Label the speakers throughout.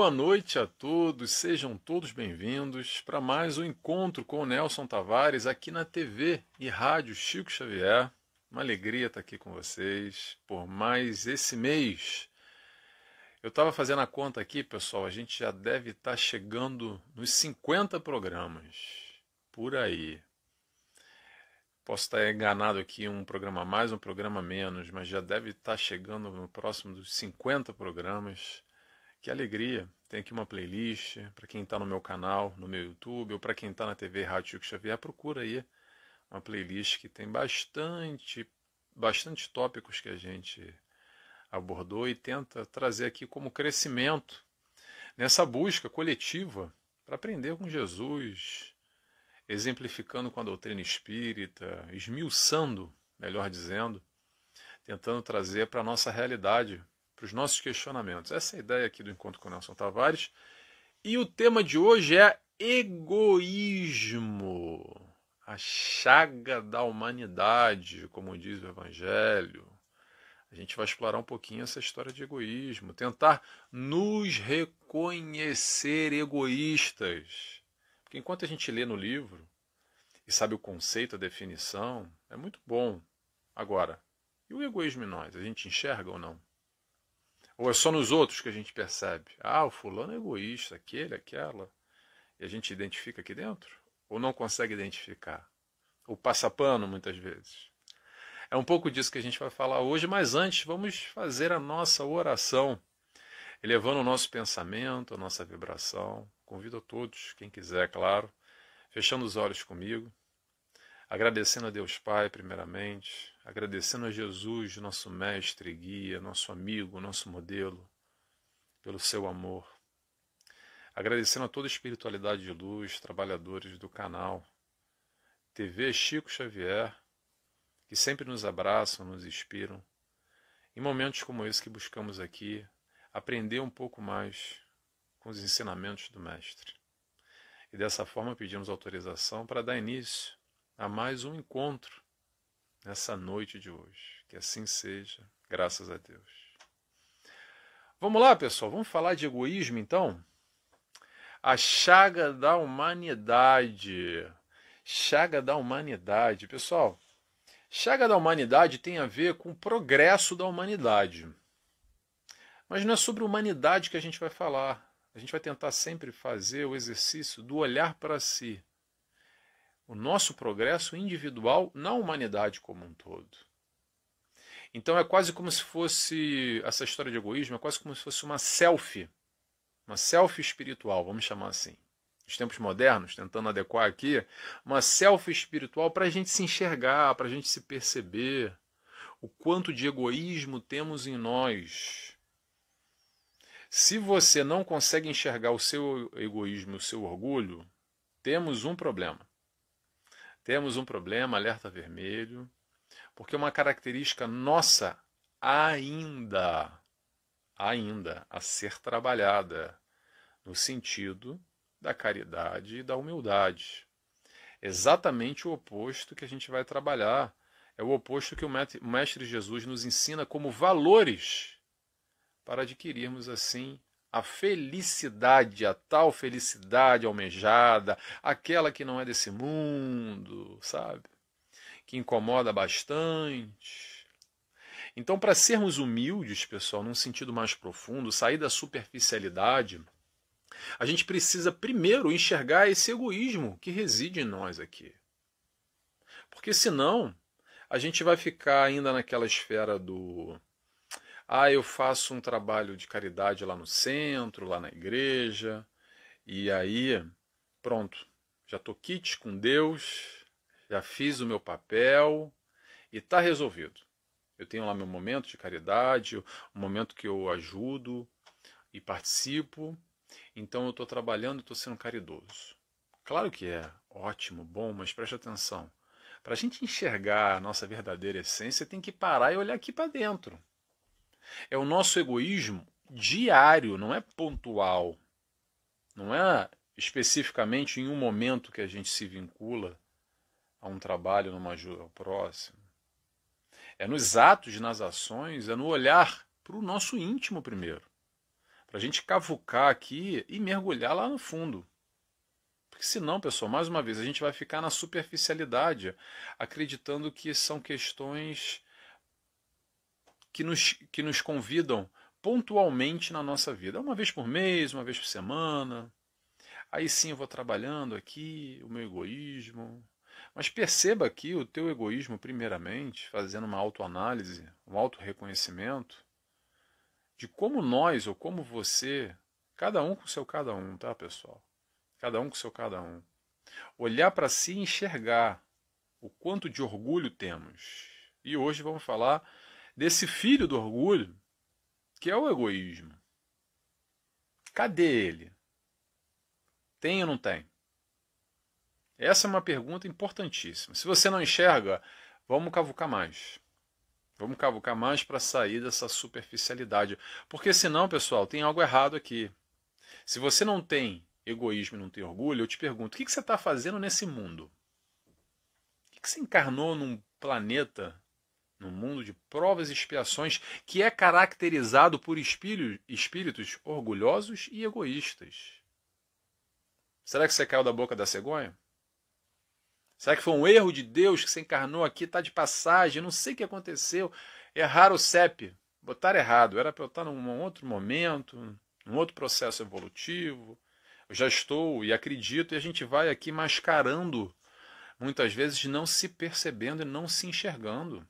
Speaker 1: Boa noite a todos, sejam todos bem-vindos para mais um encontro com o Nelson Tavares aqui na TV e Rádio Chico Xavier. Uma alegria estar aqui com vocês por mais esse mês. Eu estava fazendo a conta aqui, pessoal, a gente já deve estar chegando nos 50 programas, por aí. Posso estar enganado aqui, um programa a mais, um programa a menos, mas já deve estar chegando no próximo dos 50 programas. Que alegria! Tem aqui uma playlist para quem está no meu canal, no meu YouTube, ou para quem está na TV Rádio Chico Xavier, procura aí uma playlist que tem bastante tópicos que a gente abordou e tenta trazer aqui como crescimento nessa busca coletiva para aprender com Jesus, exemplificando com a doutrina espírita, esmiuçando, melhor dizendo, tentando trazer para a nossa realidade, para os nossos questionamentos. Essa é a ideia aqui do Encontro com o Nelson Tavares. E o tema de hoje é egoísmo, a chaga da humanidade, como diz o Evangelho. A gente vai explorar um pouquinho essa história de egoísmo, tentar nos reconhecer egoístas. Porque enquanto a gente lê no livro e sabe o conceito, a definição, é muito bom. Agora, e o egoísmo em nós? A gente enxerga ou não? Ou é só nos outros que a gente percebe? Ah, o fulano é egoísta, aquele, aquela. E a gente identifica aqui dentro? Ou não consegue identificar? Ou passa pano muitas vezes? É um pouco disso que a gente vai falar hoje, mas antes vamos fazer a nossa oração, elevando o nosso pensamento, a nossa vibração. Convido a todos, quem quiser, claro, fechando os olhos comigo, agradecendo a Deus Pai, primeiramente, agradecendo a Jesus, nosso mestre e guia, nosso amigo, nosso modelo, pelo seu amor. Agradecendo a toda a espiritualidade de luz, trabalhadores do canal TV Chico Xavier, que sempre nos abraçam, nos inspiram. Em momentos como esse que buscamos aqui, aprender um pouco mais com os ensinamentos do Mestre. E dessa forma pedimos autorização para dar início a mais um encontro nessa noite de hoje. Que assim seja, graças a Deus. Vamos lá, pessoal, vamos falar de egoísmo então? A chaga da humanidade. Chaga da humanidade. Pessoal, chaga da humanidade tem a ver com o progresso da humanidade. Mas não é sobre humanidade que a gente vai falar. A gente vai tentar sempre fazer o exercício do olhar para si. O nosso progresso individual na humanidade como um todo. Então é quase como se fosse, essa história de egoísmo é quase como se fosse uma selfie espiritual, vamos chamar assim. Nos tempos modernos, tentando adequar aqui, uma selfie espiritual para a gente se enxergar, para a gente se perceber o quanto de egoísmo temos em nós. Se você não consegue enxergar o seu egoísmo, o seu orgulho, temos um problema. Temos um problema, alerta vermelho, porque é uma característica nossa ainda a ser trabalhada, no sentido da caridade e da humildade. Exatamente o oposto que a gente vai trabalhar. É o oposto que o Mestre Jesus nos ensina como valores para adquirirmos assim a felicidade, a tal felicidade almejada, aquela que não é desse mundo, sabe? Que incomoda bastante. Então, para sermos humildes, pessoal, num sentido mais profundo, sair da superficialidade, a gente precisa primeiro enxergar esse egoísmo que reside em nós aqui. Porque senão, a gente vai ficar ainda naquela esfera do eu faço um trabalho de caridade lá no centro, lá na igreja, e aí, pronto, já estou quitte com Deus, já fiz o meu papel e está resolvido. Eu tenho lá meu momento de caridade, o momento que eu ajudo e participo, então eu estou trabalhando e estou sendo caridoso. Claro que é ótimo, bom, mas preste atenção. Para a gente enxergar a nossa verdadeira essência, tem que parar e olhar aqui para dentro. É o nosso egoísmo diário, não é pontual. Não é especificamente em um momento que a gente se vincula a um trabalho, numa ajuda ao próximo. É nos atos, nas ações, é no olhar para o nosso íntimo primeiro. Para a gente cavucar aqui e mergulhar lá no fundo. Porque senão, pessoal, mais uma vez, a gente vai ficar na superficialidade, acreditando que são questões que nos convidam pontualmente na nossa vida. Uma vez por mês, uma vez por semana. Aí sim eu vou trabalhando aqui o meu egoísmo. Mas perceba aqui o teu egoísmo primeiramente, fazendo uma autoanálise, um autorreconhecimento de como nós ou como você, cada um com o seu cada um, tá, pessoal? Cada um com o seu cada um. Olhar para si e enxergar o quanto de orgulho temos. E hoje vamos falar desse filho do orgulho, que é o egoísmo. Cadê ele? Tem ou não tem? Essa é uma pergunta importantíssima. Se você não enxerga, vamos cavucar mais. Vamos cavucar mais para sair dessa superficialidade. Porque senão, pessoal, tem algo errado aqui. Se você não tem egoísmo e não tem orgulho, eu te pergunto, o que você está fazendo nesse mundo? O que você encarnou num planeta, num mundo de provas e expiações, que é caracterizado por espíritos orgulhosos e egoístas? Será que você caiu da boca da cegonha? Será que foi um erro de Deus que você encarnou aqui, está de passagem, não sei o que aconteceu, erraram o CEP, botaram errado, era para eu estar num outro momento, num outro processo evolutivo, eu já estou e acredito, e a gente vai aqui mascarando, muitas vezes não se percebendo e não se enxergando.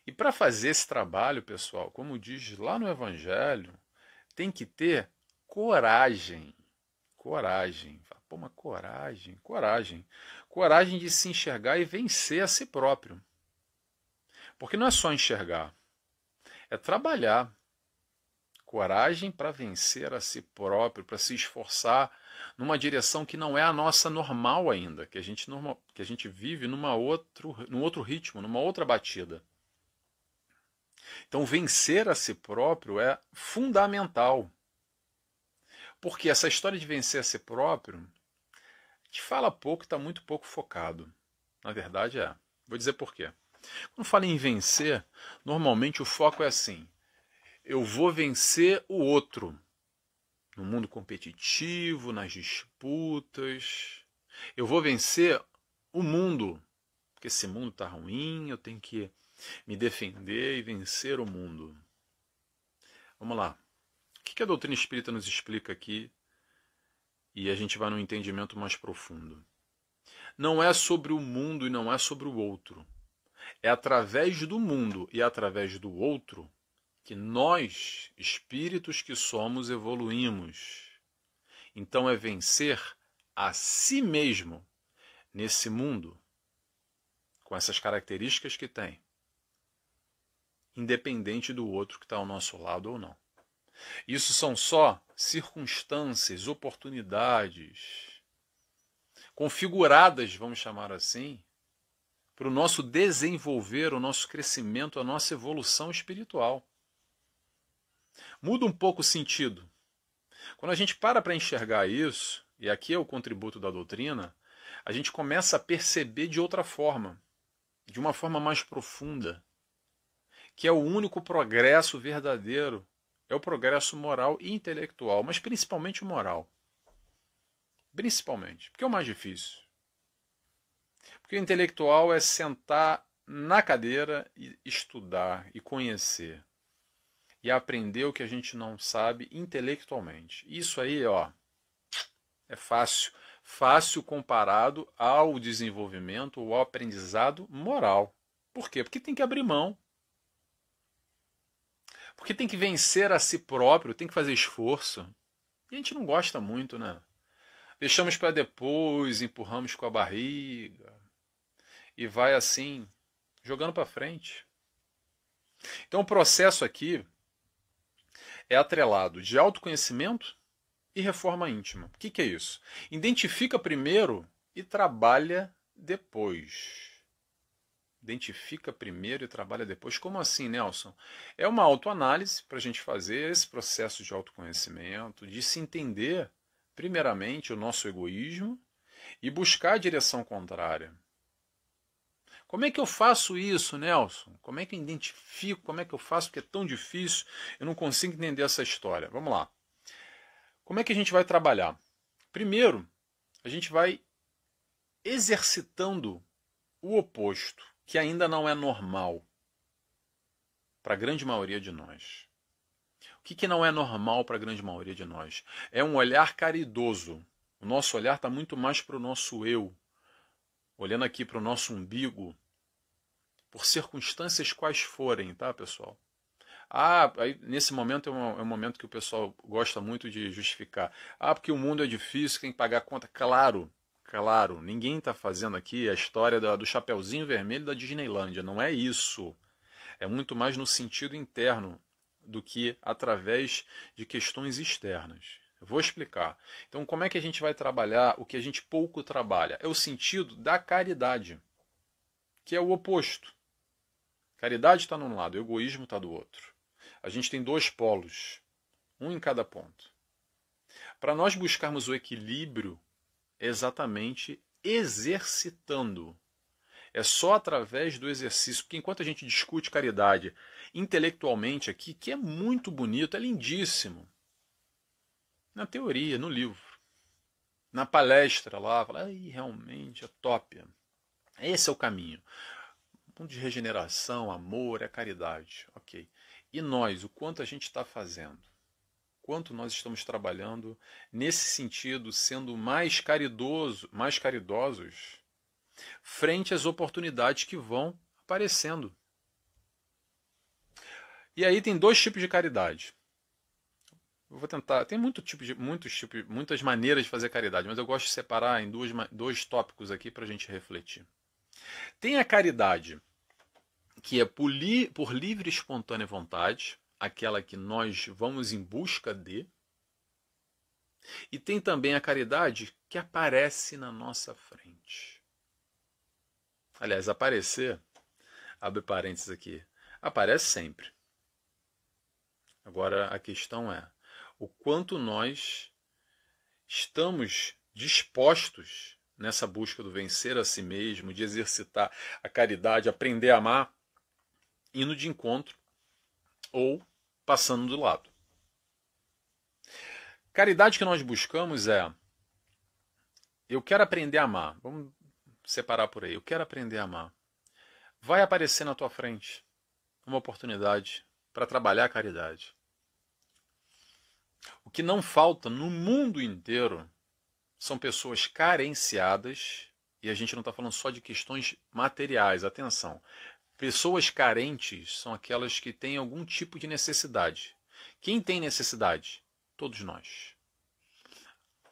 Speaker 1: E para fazer esse trabalho, pessoal, como diz lá no Evangelho, tem que ter coragem. Coragem. Pô, uma coragem, coragem. Coragem de se enxergar e vencer a si próprio. Porque não é só enxergar, é trabalhar. Coragem para vencer a si próprio, para se esforçar numa direção que não é a nossa normal ainda, que a gente vive num outro ritmo, numa outra batida. Então, vencer a si próprio é fundamental. Porque essa história de vencer a si próprio te fala pouco e está muito pouco focado. Na verdade é. Vou dizer por quê. Quando fala em vencer, normalmente o foco é assim. Eu vou vencer o outro. No mundo competitivo, nas disputas. Eu vou vencer o mundo. Porque esse mundo está ruim, eu tenho que me defender e vencer o mundo. Vamos lá. O que a doutrina espírita nos explica aqui? E a gente vai num entendimento mais profundo. Não é sobre o mundo e não é sobre o outro. É através do mundo e através do outro que nós, espíritos que somos, evoluímos. Então é vencer a si mesmo nesse mundo, com essas características que tem, independente do outro que está ao nosso lado ou não. Isso são só circunstâncias, oportunidades, configuradas, vamos chamar assim, para o nosso desenvolver, o nosso crescimento, a nossa evolução espiritual. Muda um pouco o sentido. Quando a gente para enxergar isso, e aqui é o contributo da doutrina, a gente começa a perceber de outra forma, de uma forma mais profunda, que é o único progresso verdadeiro, é o progresso moral e intelectual, mas principalmente o moral. Principalmente, porque é o mais difícil. Porque o intelectual é sentar na cadeira e estudar e conhecer. E aprender o que a gente não sabe intelectualmente. Isso aí, ó, é fácil. Fácil comparado ao desenvolvimento ou ao aprendizado moral. Por quê? Porque tem que abrir mão. Porque tem que vencer a si próprio, tem que fazer esforço. E a gente não gosta muito, né? Deixamos para depois, empurramos com a barriga. E vai assim, jogando para frente. Então o processo aqui é atrelado de autoconhecimento e reforma íntima. O que é isso? Identifica primeiro e trabalha depois. Identifica primeiro e trabalha depois. Como assim, Nelson? É uma autoanálise para a gente fazer esse processo de autoconhecimento, de se entender, primeiramente, o nosso egoísmo e buscar a direção contrária. Como é que eu faço isso, Nelson? Como é que eu identifico? Como é que eu faço? Porque é tão difícil, eu não consigo entender essa história. Vamos lá. Como é que a gente vai trabalhar? Primeiro, a gente vai exercitando o oposto, que ainda não é normal para a grande maioria de nós. O que não é normal para a grande maioria de nós? É um olhar caridoso. O nosso olhar está muito mais para o nosso eu, olhando aqui para o nosso umbigo, por circunstâncias quais forem, tá, pessoal? Aí, nesse momento é um momento que o pessoal gosta muito de justificar. Porque o mundo é difícil, tem que pagar a conta. Claro, claro, ninguém está fazendo aqui a história do Chapeuzinho Vermelho da Disneylândia. Não é isso. É muito mais no sentido interno do que através de questões externas. Eu vou explicar. Então, como é que a gente vai trabalhar o que a gente pouco trabalha? É o sentido da caridade, que é o oposto. Caridade está num lado, egoísmo está do outro. A gente tem dois polos, um em cada ponto. Para nós buscarmos o equilíbrio, é exatamente exercitando. É só através do exercício, porque enquanto a gente discute caridade intelectualmente aqui, que é muito bonito, é lindíssimo, na teoria, no livro, na palestra lá, fala, realmente é top. Esse é o caminho. Ponto de regeneração, amor, é caridade. Ok. E nós, o quanto a gente está fazendo? Quanto nós estamos trabalhando nesse sentido, sendo mais caridosos, frente às oportunidades que vão aparecendo. E aí tem dois tipos de caridade. Eu vou tentar. Tem muitas maneiras de fazer caridade, mas eu gosto de separar em dois tópicos aqui para a gente refletir. Tem a caridade que é por livre e espontânea vontade, aquela que nós vamos em busca de. E tem também a caridade que aparece na nossa frente. Aliás, aparecer, abre parênteses aqui, aparece sempre. Agora a questão é o quanto nós estamos dispostos nessa busca do vencer a si mesmo, de exercitar a caridade, aprender a amar, indo de encontro ou passando do lado. Caridade que nós buscamos é: eu quero aprender a amar. Vamos separar por aí. Eu quero aprender a amar. Vai aparecer na tua frente uma oportunidade para trabalhar a caridade. O que não falta no mundo inteiro são pessoas carenciadas, e a gente não está falando só de questões materiais, atenção. Pessoas carentes são aquelas que têm algum tipo de necessidade. Quem tem necessidade? Todos nós.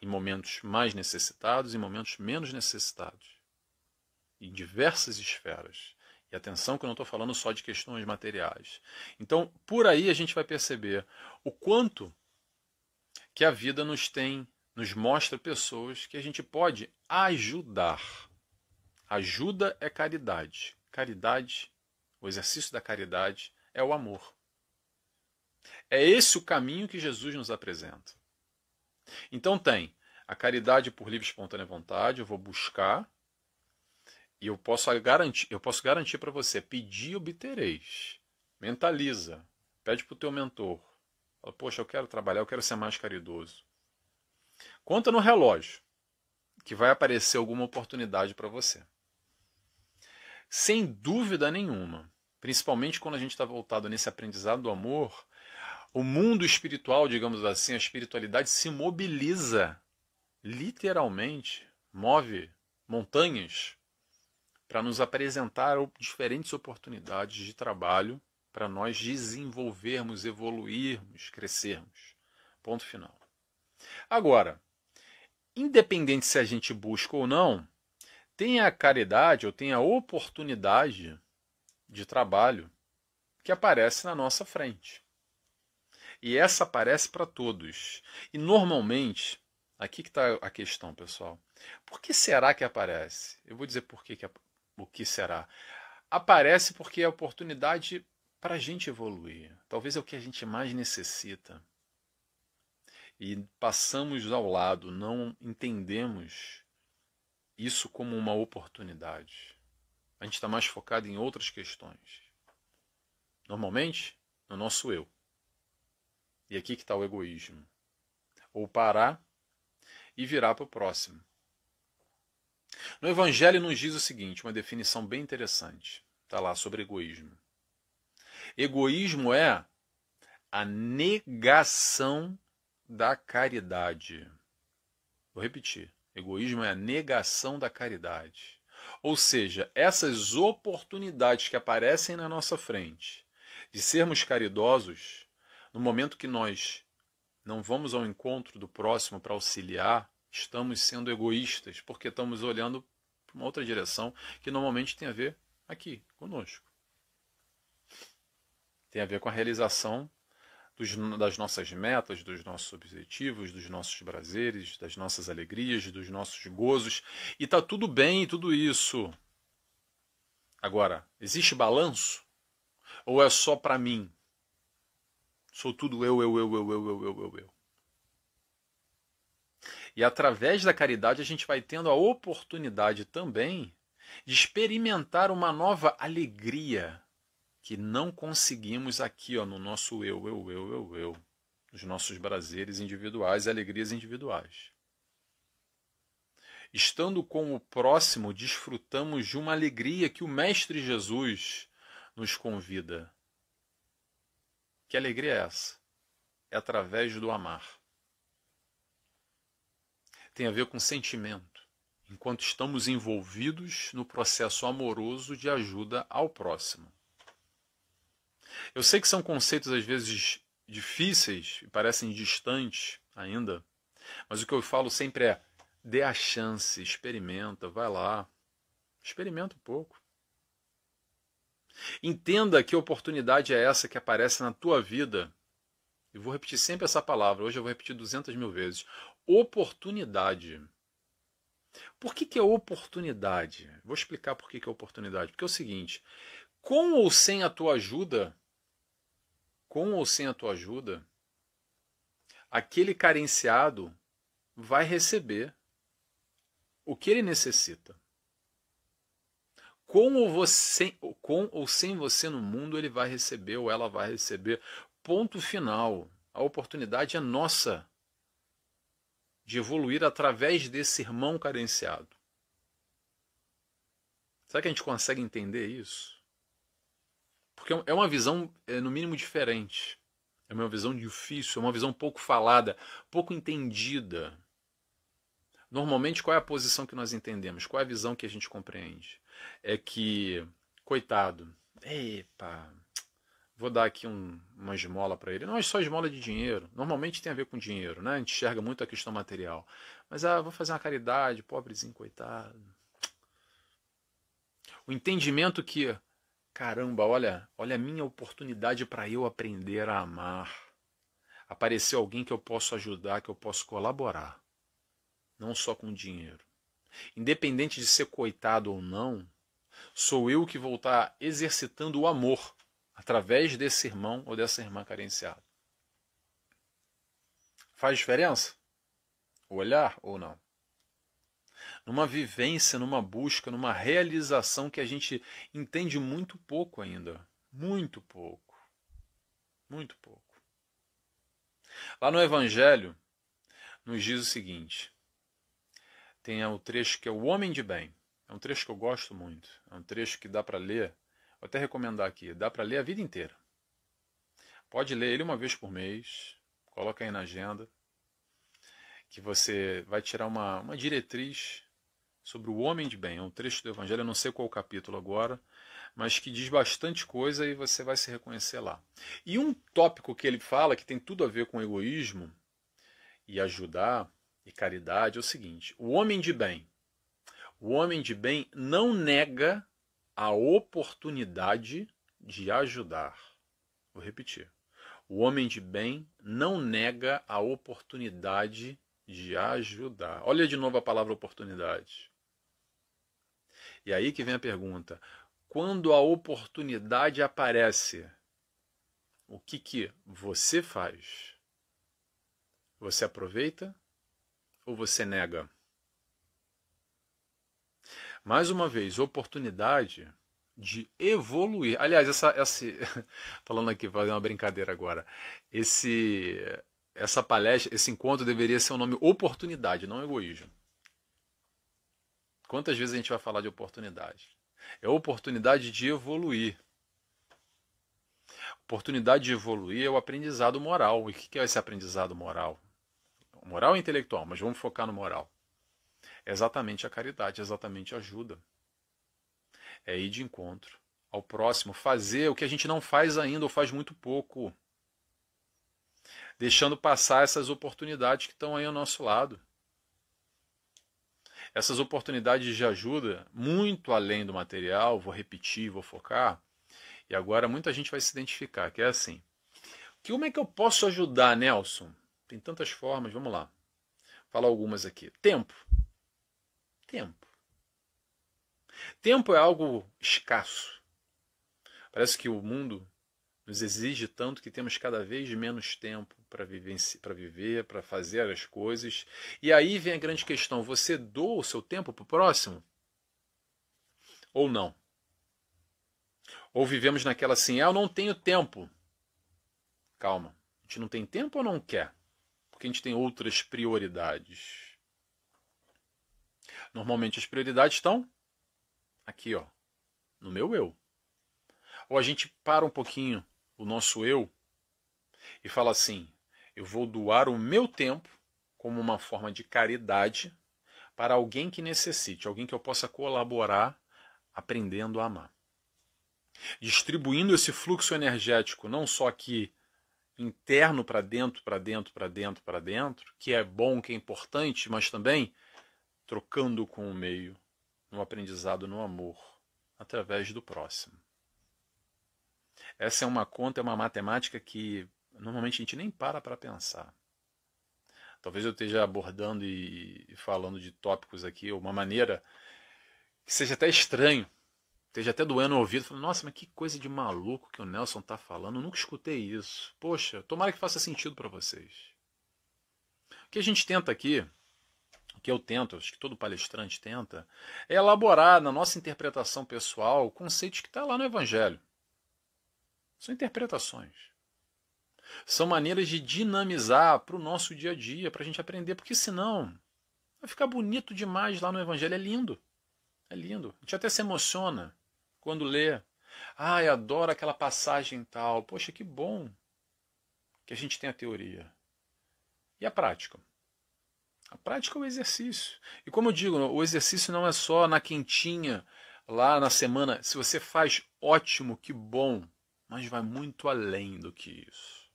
Speaker 1: Em momentos mais necessitados e momentos menos necessitados. Em diversas esferas. E atenção que eu não estou falando só de questões materiais. Então, por aí a gente vai perceber o quanto que a vida nos mostra pessoas que a gente pode ajudar. Ajuda é caridade. Caridade, o exercício da caridade é o amor. É esse o caminho que Jesus nos apresenta. Então tem a caridade por livre e espontânea vontade, eu vou buscar, e eu posso garantir para você, pedir obtereis. Mentaliza, pede para o teu mentor. Fala, poxa, eu quero trabalhar, eu quero ser mais caridoso. Conta no relógio, que vai aparecer alguma oportunidade para você. Sem dúvida nenhuma, principalmente quando a gente está voltado nesse aprendizado do amor, o mundo espiritual, digamos assim, a espiritualidade se mobiliza, literalmente, move montanhas para nos apresentar diferentes oportunidades de trabalho para nós desenvolvermos, evoluirmos, crescermos. Ponto final. Agora, independente se a gente busca ou não, tem a caridade ou tem a oportunidade de trabalho que aparece na nossa frente. E essa aparece para todos. E normalmente, aqui que está a questão, pessoal. Por que será que aparece? Eu vou dizer o que será. Aparece porque é a oportunidade para a gente evoluir. Talvez é o que a gente mais necessita. E passamos ao lado, não entendemos isso como uma oportunidade. A gente está mais focado em outras questões. Normalmente, no nosso eu. E aqui que está o egoísmo. Ou parar e virar para o próximo. No Evangelho nos diz o seguinte, uma definição bem interessante. Está lá sobre egoísmo. Egoísmo é a negação da caridade. Vou repetir. Egoísmo é a negação da caridade. Ou seja, essas oportunidades que aparecem na nossa frente de sermos caridosos, no momento que nós não vamos ao encontro do próximo para auxiliar, estamos sendo egoístas, porque estamos olhando para uma outra direção que normalmente tem a ver aqui, conosco. Tem a ver com a realização das nossas metas, dos nossos objetivos, dos nossos prazeres, das nossas alegrias, dos nossos gozos. E está tudo bem tudo isso. Agora, existe balanço? Ou é só para mim? Sou tudo eu. E através da caridade a gente vai tendo a oportunidade também de experimentar uma nova alegria que não conseguimos aqui, ó, no nosso eu, nos nossos prazeres individuais e alegrias individuais. Estando com o próximo, desfrutamos de uma alegria que o Mestre Jesus nos convida. Que alegria é essa? É através do amar. Tem a ver com sentimento, enquanto estamos envolvidos no processo amoroso de ajuda ao próximo. Eu sei que são conceitos às vezes difíceis e parecem distantes ainda, mas o que eu falo sempre é: dê a chance, experimenta, vai lá, experimenta um pouco. Entenda que oportunidade é essa que aparece na tua vida. E vou repetir sempre essa palavra, hoje eu vou repetir 200.000 vezes. Oportunidade. Por que é oportunidade? Vou explicar por que é oportunidade. Porque é o seguinte, com ou sem a tua ajuda, aquele carenciado vai receber o que ele necessita. Com ou sem você no mundo, ele vai receber ou ela vai receber. Ponto final. A oportunidade é nossa de evoluir através desse irmão carenciado. Será que a gente consegue entender isso? Porque é uma visão, no mínimo, diferente. É uma visão difícil, é uma visão pouco falada, pouco entendida. Normalmente, qual é a posição que nós entendemos? Qual é a visão que a gente compreende? É que, coitado, epa, vou dar aqui uma esmola para ele. Não é só esmola de dinheiro. Normalmente tem a ver com dinheiro, né? A gente enxerga muito a questão material. Mas, vou fazer uma caridade, pobrezinho, coitado. O entendimento que, caramba, olha a minha oportunidade para eu aprender a amar. Apareceu alguém que eu posso ajudar, que eu posso colaborar. Não só com dinheiro. Independente de ser coitado ou não, sou eu que vou estar exercitando o amor através desse irmão ou dessa irmã carenciada. Faz diferença? O olhar ou não? Numa vivência, numa busca, numa realização que a gente entende muito pouco ainda. Muito pouco. Muito pouco. Lá no Evangelho, nos diz o seguinte. Tem o trecho que é o Homem de Bem. É um trecho que eu gosto muito. É um trecho que dá para ler. Vou até recomendar aqui. Dá para ler a vida inteira. Pode ler ele uma vez por mês. Coloca aí na agenda. Que você vai tirar uma diretriz sobre o Homem de Bem. É um trecho do Evangelho. Eu não sei qual o capítulo agora. Mas que diz bastante coisa e você vai se reconhecer lá. E um tópico que ele fala, que tem tudo a ver com egoísmo e ajudar e caridade, é o seguinte: o homem de bem não nega a oportunidade de ajudar. Vou repetir. O homem de bem não nega a oportunidade de ajudar. Olha de novo a palavra oportunidade. E aí que vem a pergunta: quando a oportunidade aparece, o que você faz? Você aproveita ou você nega? Mais uma vez, oportunidade de evoluir. Aliás, falando aqui, fazendo uma brincadeira agora, essa palestra, esse encontro deveria ser o nome oportunidade, não egoísmo. Quantas vezes a gente vai falar de oportunidade? É a oportunidade de evoluir. Oportunidade de evoluir é o aprendizado moral. E o que é esse aprendizado moral? Moral e intelectual, mas vamos focar no moral. É exatamente a caridade, é exatamente a ajuda. É ir de encontro ao próximo, fazer o que a gente não faz ainda ou faz muito pouco. Deixando passar essas oportunidades que estão aí ao nosso lado. Essas oportunidades de ajuda, muito além do material, vou repetir, vou focar, e agora muita gente vai se identificar, que é assim. Como é que eu posso ajudar, Nelson? Tem tantas formas, vamos lá. Vou falar algumas aqui. Tempo. Tempo. Tempo é algo escasso. Parece que o mundo nos exige tanto que temos cada vez menos tempo para viver, para fazer as coisas. E aí vem a grande questão: você doa o seu tempo para o próximo? Ou não? Ou vivemos naquela assim, eu não tenho tempo. Calma, a gente não tem tempo ou não quer? Porque a gente tem outras prioridades. Normalmente as prioridades estão aqui, ó, no meu eu. Ou a gente para um pouquinho o nosso eu e fala assim, eu vou doar o meu tempo como uma forma de caridade para alguém que necessite, alguém que eu possa colaborar aprendendo a amar. Distribuindo esse fluxo energético não só aqui interno para dentro, para dentro, para dentro, para dentro, que é bom, que é importante, mas também trocando com o meio, no aprendizado, no amor, através do próximo. Essa é uma conta, é uma matemática que normalmente a gente nem para pensar. Talvez eu esteja abordando e falando de tópicos aqui, uma maneira que seja até estranho, esteja até doendo o ouvido, falando, nossa, mas que coisa de maluco que o Nelson está falando, eu nunca escutei isso. Poxa, tomara que faça sentido para vocês. O que a gente tenta aqui, o que eu tento, acho que todo palestrante tenta, é elaborar na nossa interpretação pessoal conceitos que estão lá no Evangelho. São interpretações. São maneiras de dinamizar para o nosso dia a dia, para a gente aprender, porque senão vai ficar bonito demais lá no Evangelho. É lindo. É lindo. A gente até se emociona quando lê. Ai, adoro aquela passagem tal. Poxa, que bom que a gente tem a teoria. E a prática? A prática é o exercício. E como eu digo, o exercício não é só na quentinha, lá na semana. Se você faz, ótimo, que bom. Mas vai muito além do que isso.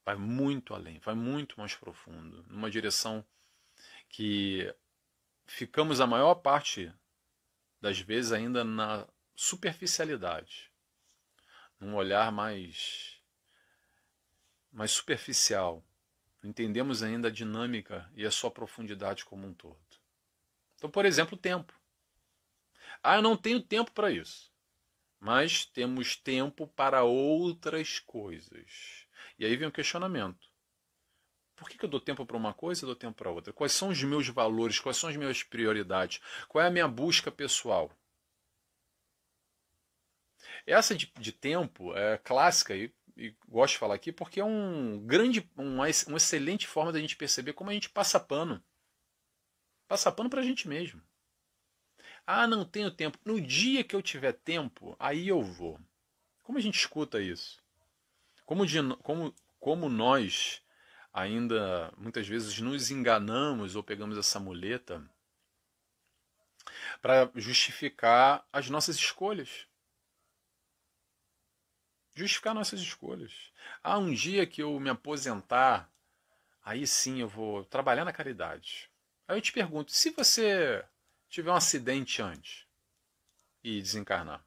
Speaker 1: Vai muito além, vai muito mais profundo. Numa direção que ficamos a maior parte das vezes ainda na superficialidade. Num olhar mais superficial. Não entendemos ainda a dinâmica e a sua profundidade como um todo. Então, por exemplo, o tempo. Eu não tenho tempo para isso. Mas temos tempo para outras coisas. E aí vem o questionamento. Por que eu dou tempo para uma coisa e dou tempo para outra? Quais são os meus valores? Quais são as minhas prioridades? Qual é a minha busca pessoal? Essa de tempo é clássica e gosto de falar aqui porque é uma excelente forma da gente perceber como a gente passa pano. Passa pano para a gente mesmo. Não tenho tempo. No dia que eu tiver tempo, aí eu vou. Como a gente escuta isso? Como nós ainda muitas vezes nos enganamos ou pegamos essa muleta para justificar as nossas escolhas. Justificar nossas escolhas. Um dia que eu me aposentar, aí sim eu vou trabalhar na caridade. Aí eu te pergunto, se você tiver um acidente antes e desencarnar,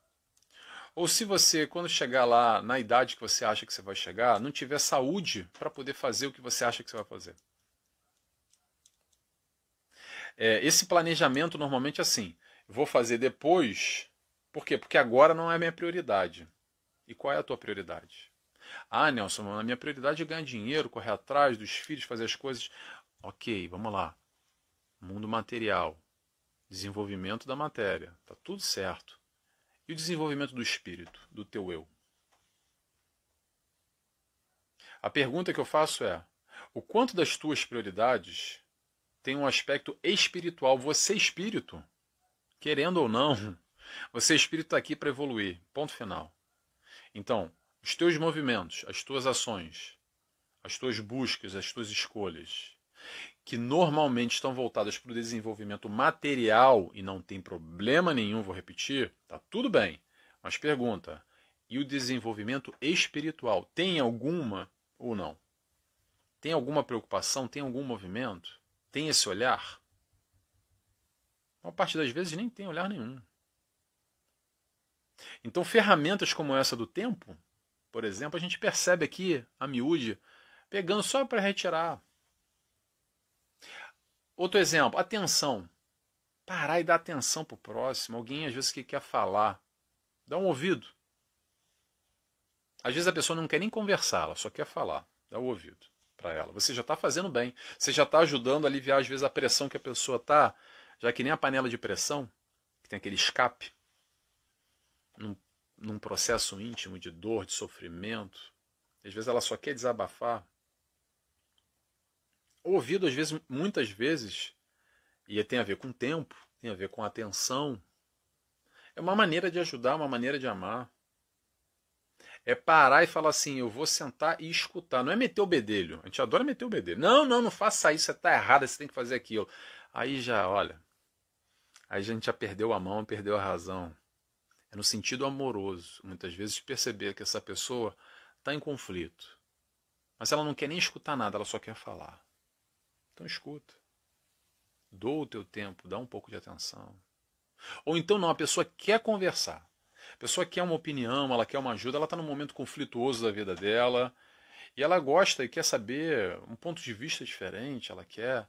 Speaker 1: ou se você, quando chegar lá na idade que você acha que você vai chegar, não tiver saúde para poder fazer o que você acha que você vai fazer. Esse planejamento normalmente é assim, vou fazer depois, por quê? Porque agora não é a minha prioridade. E qual é a tua prioridade? Nelson, a minha prioridade é ganhar dinheiro, correr atrás dos filhos, fazer as coisas. Ok, vamos lá. Mundo material. Desenvolvimento da matéria. Está tudo certo. E o desenvolvimento do espírito, do teu eu? A pergunta que eu faço é: o quanto das tuas prioridades tem um aspecto espiritual? Você, espírito, querendo ou não, você, espírito, está aqui para evoluir. Ponto final. Então, os teus movimentos, as tuas ações, as tuas buscas, as tuas escolhas, que normalmente estão voltadas para o desenvolvimento material, e não tem problema nenhum, vou repetir, tá tudo bem. Mas pergunta, e o desenvolvimento espiritual, tem alguma ou não? Tem alguma preocupação? Tem algum movimento? Tem esse olhar? A maior parte das vezes nem tem olhar nenhum. Então, ferramentas como essa do tempo, por exemplo, a gente percebe aqui a miúde pegando só para retirar. Outro exemplo, atenção. Parar e dar atenção para o próximo. Alguém às vezes que quer falar. Dá um ouvido. Às vezes a pessoa não quer nem conversar, ela só quer falar. Dá o ouvido para ela. Você já está fazendo bem. Você já está ajudando a aliviar às vezes a pressão que a pessoa está. Já que nem a panela de pressão, que tem aquele escape. Num processo íntimo de dor, de sofrimento. Às vezes ela só quer desabafar. O ouvido, às vezes, muitas vezes, e tem a ver com tempo, tem a ver com atenção. É uma maneira de ajudar, uma maneira de amar. É parar e falar assim, eu vou sentar e escutar. Não é meter o bedelho. A gente adora meter o bedelho. Não faça isso, você está errado, você tem que fazer aquilo. Aí já, olha, aí a gente já perdeu a mão, perdeu a razão. É no sentido amoroso, muitas vezes, perceber que essa pessoa está em conflito. Mas ela não quer nem escutar nada, ela só quer falar. Então escuta. Doa o teu tempo, dá um pouco de atenção. Ou então não, a pessoa quer conversar. A pessoa quer uma opinião, ela quer uma ajuda, ela está num momento conflituoso da vida dela. E ela gosta e quer saber um ponto de vista diferente, ela quer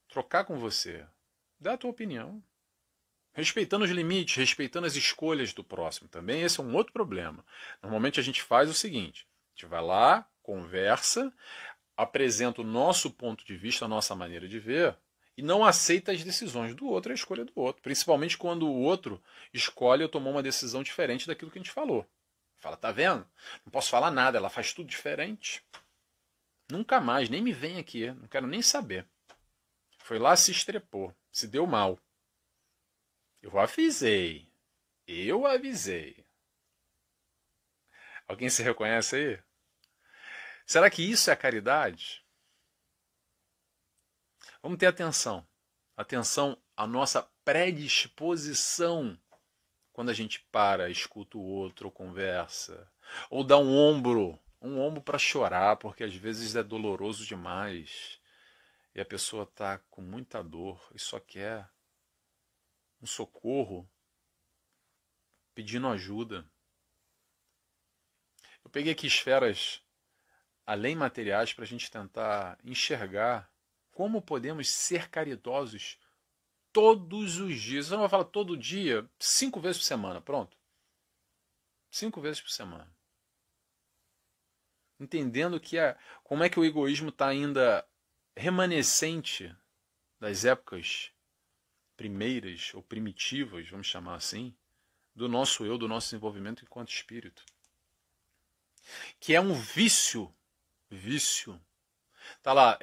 Speaker 1: trocar com você. Dá a tua opinião. Respeitando os limites, respeitando as escolhas do próximo. Também esse é um outro problema. Normalmente a gente faz o seguinte, a gente vai lá, conversa, apresenta o nosso ponto de vista, a nossa maneira de ver, e não aceita as decisões do outro, a escolha do outro. Principalmente quando o outro escolhe ou tomou uma decisão diferente daquilo que a gente falou. Fala, tá vendo? Não posso falar nada, ela faz tudo diferente. Nunca mais, nem me vem aqui, não quero nem saber. Foi lá, se estrepou, se deu mal. Eu avisei. Eu avisei. Alguém se reconhece aí? Será que isso é caridade? Vamos ter atenção. Atenção à nossa predisposição quando a gente para, escuta o outro, ou conversa. Ou dá um ombro para chorar, porque às vezes é doloroso demais. E a pessoa está com muita dor e só quer um socorro, pedindo ajuda. Eu peguei aqui esferas além materiais para a gente tentar enxergar como podemos ser caridosos todos os dias. Eu não vou falar todo dia, 5 vezes por semana, pronto. 5 vezes por semana. Entendendo que como é que o egoísmo está ainda remanescente das épocas primeiras ou primitivas, vamos chamar assim, do nosso eu, do nosso desenvolvimento enquanto espírito. Que é um vício. Está lá,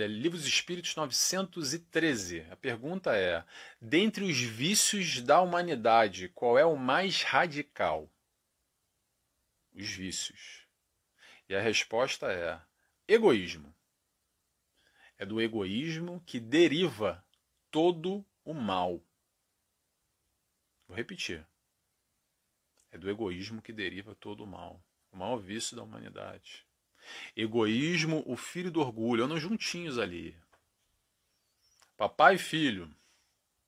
Speaker 1: Livro dos Espíritos 913. A pergunta é, dentre os vícios da humanidade, qual é o mais radical? Os vícios. E a resposta é egoísmo. É do egoísmo que deriva todo o mal. Vou repetir. É do egoísmo que deriva todo o mal. O maior vício da humanidade. Egoísmo, o filho do orgulho. Andam juntinhos ali. Papai e filho.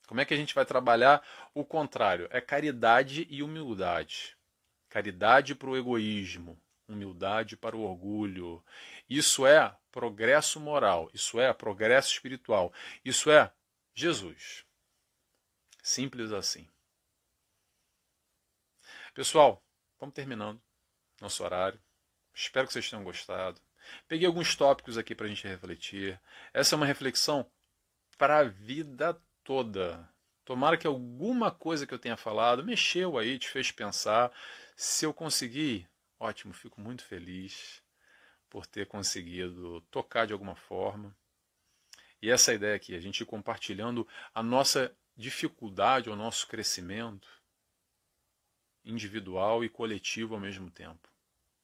Speaker 1: Como é que a gente vai trabalhar o contrário? É caridade e humildade. Caridade para o egoísmo. Humildade para o orgulho. Isso é progresso moral. Isso é progresso espiritual. Isso é Jesus. Simples assim. Pessoal, vamos terminando nosso horário. Espero que vocês tenham gostado. Peguei alguns tópicos aqui para a gente refletir. Essa é uma reflexão para a vida toda. Tomara que alguma coisa que eu tenha falado mexeu aí, te fez pensar. Se eu conseguir, ótimo, fico muito feliz por ter conseguido tocar de alguma forma. E essa ideia aqui, a gente ir compartilhando a nossa dificuldade, o nosso crescimento individual e coletivo ao mesmo tempo.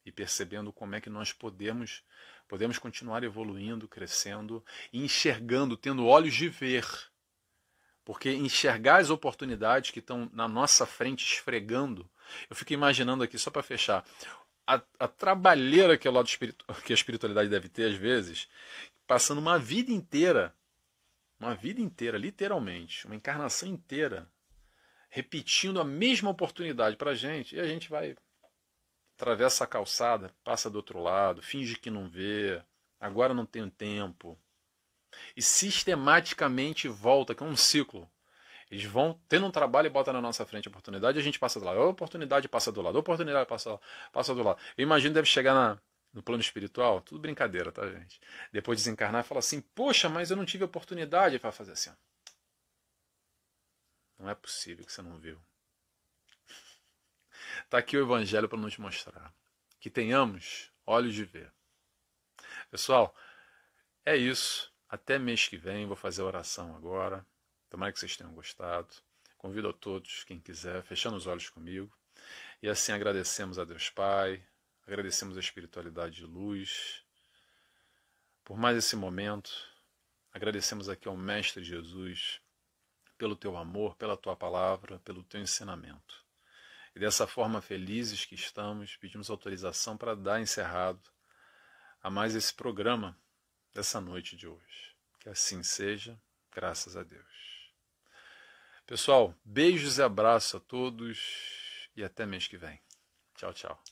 Speaker 1: E percebendo como é que nós podemos continuar evoluindo, crescendo e enxergando, tendo olhos de ver. Porque enxergar as oportunidades que estão na nossa frente esfregando, eu fico imaginando aqui, só para fechar, a trabalheira que, que a espiritualidade deve ter às vezes, passando uma vida inteira, literalmente, uma encarnação inteira, repetindo a mesma oportunidade para a gente, e a gente vai, atravessa a calçada, passa do outro lado, finge que não vê, agora não tenho tempo, e sistematicamente volta, que é um ciclo. Eles vão tendo um trabalho e botam na nossa frente a oportunidade, e a gente passa do lado. A oportunidade passa do lado, a oportunidade passa do lado. Eu imagino que deve chegar no plano espiritual, tudo brincadeira, tá, gente? Depois de desencarnar, fala assim, poxa, mas eu não tive oportunidade para fazer assim. Não é possível que você não viu. Está aqui o Evangelho para nos mostrar. Que tenhamos olhos de ver. Pessoal, é isso. Até mês que vem, vou fazer a oração agora. Tomara que vocês tenham gostado. Convido a todos, quem quiser, fechando os olhos comigo. E assim agradecemos a Deus Pai, agradecemos a espiritualidade de luz por mais esse momento. Agradecemos aqui ao Mestre Jesus pelo teu amor, pela tua palavra, pelo teu ensinamento. E dessa forma felizes que estamos, pedimos autorização para dar encerrado a mais esse programa dessa noite de hoje. Que assim seja, graças a Deus. Pessoal, beijos e abraços a todos e até mês que vem. Tchau, tchau.